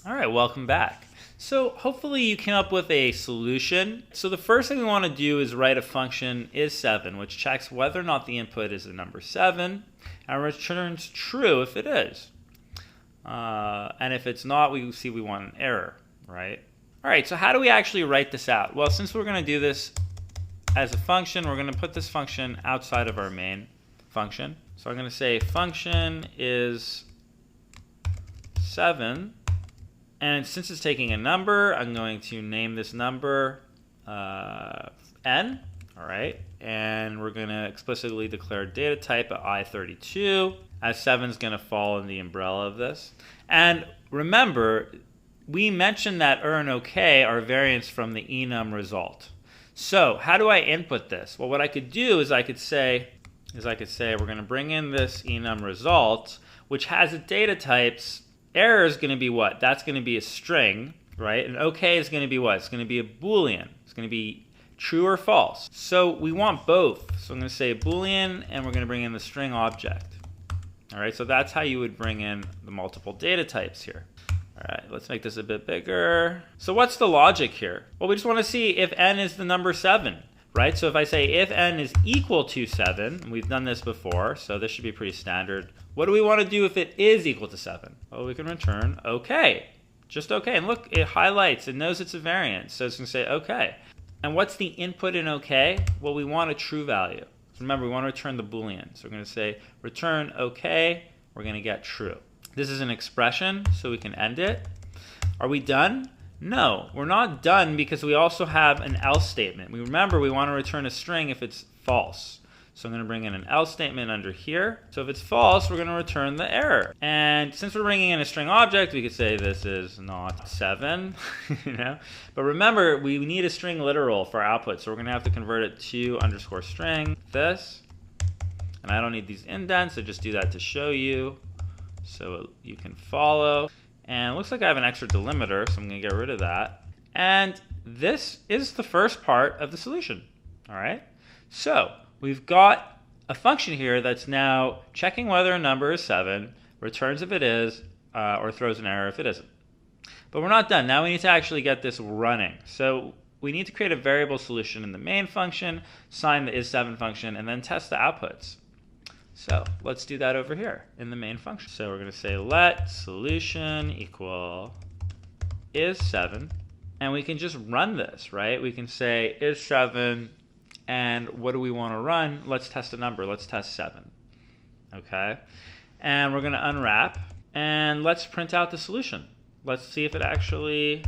All right, welcome back. So hopefully you came up with a solution. So the first thing we want to do is write a function is7, which checks whether or not the input is the number 7, and returns true if it is. And if it's not, we see we want an error, right? All right, so how do we actually write this out? Well, since we're going to do this as a function, we're going to put this function outside of our main function. So I'm going to say function is 7. And since it's taking a number, I'm going to name this number n, all right? And we're going to explicitly declare data type at i32, as 7 is going to fall in the umbrella of this. And remember, we mentioned that and OK are variants from the enum result. So how do I input this? Well, what I could do is I could say we're going to bring in this enum result, which has a data types. Error is going to be what? That's going to be a string, right? And OK is going to be what? It's going to be a Boolean. It's going to be true or false. So we want both. So I'm going to say Boolean, and we're going to bring in the string object. All right, so that's how you would bring in the multiple data types here. All right, let's make this a bit bigger. So what's the logic here? Well, we just want to see if n is the number 7. Right, so if I say if n is equal to 7, and we've done this before, so this should be pretty standard. What do we want to do if it is equal to 7? Well, we can return OK. Just OK. And look, it highlights. It knows it's a variant. So it's going to say OK. And what's the input in OK? Well, we want a true value. So remember, we want to return the Boolean. So we're going to say return OK. We're going to get true. This is an expression, so we can end it. Are we done? No, we're not done because we also have an else statement. We remember we want to return a string if it's false. So I'm going to bring in an else statement under here. So if it's false, we're going to return the error. And since we're bringing in a string object, we could say this is not 7, you know. But remember, we need a string literal for our output. So we're going to have to convert it to underscore string, this. And I don't need these indents, so just do that to show you so you can follow. And it looks like I have an extra delimiter, so I'm going to get rid of that. And this is the first part of the solution. All right. So we've got a function here that's now checking whether a number is 7, returns if it is, or throws an error if it isn't. But we're not done. Now we need to actually get this running. So we need to create a variable solution in the main function, sign the is7 function, and then test the outputs. So let's do that over here in the main function. So we're going to say let solution equal is7. And we can just run this, right? We can say is7, and what do we want to run? Let's test a number. Let's test 7. Okay? And we're going to unwrap, and let's print out the solution. Let's see if it actually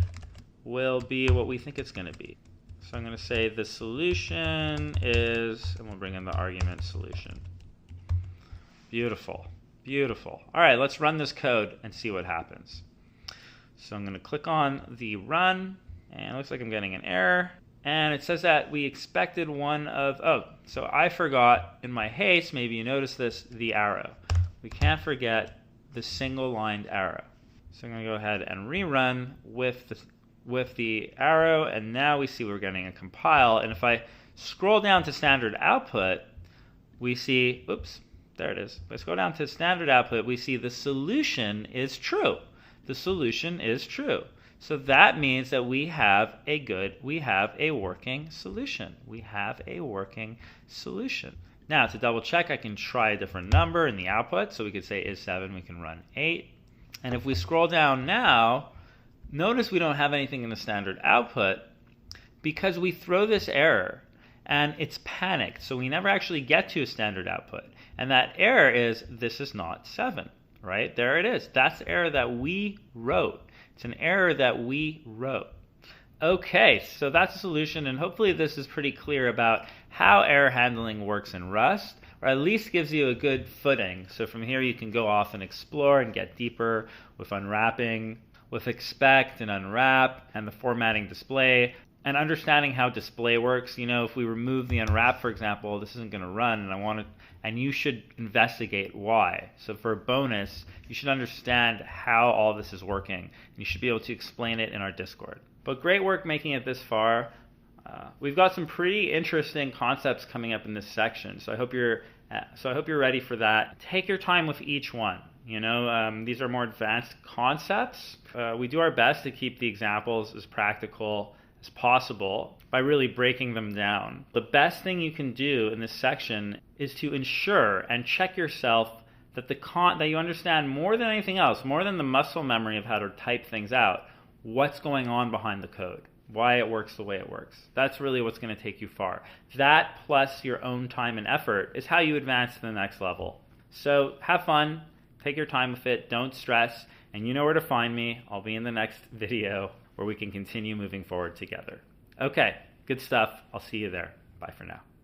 will be what we think it's going to be. So I'm going to say the solution is, and we'll bring in the argument solution. Beautiful, beautiful. All right, let's run this code and see what happens. So I'm going to click on the run, and it looks like I'm getting an error. And it says that we expected one of, oh, so I forgot in my haste, maybe you noticed this, the arrow. We can't forget the single-lined arrow. So I'm going to go ahead and rerun with the arrow, and now we see we're getting a compile. And if I scroll down to standard output, we see, oops, there it is. Let's go down to standard output. We see the solution is true. The solution is true. So that means that we have a working solution. We have a working solution. Now to double check, I can try a different number in the output. So we could say is7, we can run 8. And if we scroll down now, notice we don't have anything in the standard output because we throw this error and it's panicked. So we never actually get to a standard output. And that error is, this is not 7, right? There it is. That's the error that we wrote. It's an error that we wrote. Okay, so that's a solution, and hopefully this is pretty clear about how error handling works in Rust, or at least gives you a good footing. So from here you can go off and explore and get deeper with unwrapping, with expect and unwrap, and the formatting display, and understanding how display works. You know, if we remove the unwrap, for example, this isn't going to run, and you should investigate why. So for a bonus, you should understand how all this is working, and you should be able to explain it in our Discord. But great work making it this far. We've got some pretty interesting concepts coming up in this section, so I hope you're ready for that. Take your time with each one. These are more advanced concepts. We do our best to keep the examples as practical as possible by really breaking them down. The best thing you can do in this section is to ensure and check yourself that that you understand more than anything else, more than the muscle memory of how to type things out, what's going on behind the code, why it works the way it works. That's really what's going to take you far. That plus your own time and effort is how you advance to the next level. So have fun, take your time with it, don't stress, and you know where to find me. I'll be in the next video where we can continue moving forward together. Okay, good stuff. I'll see you there. Bye for now.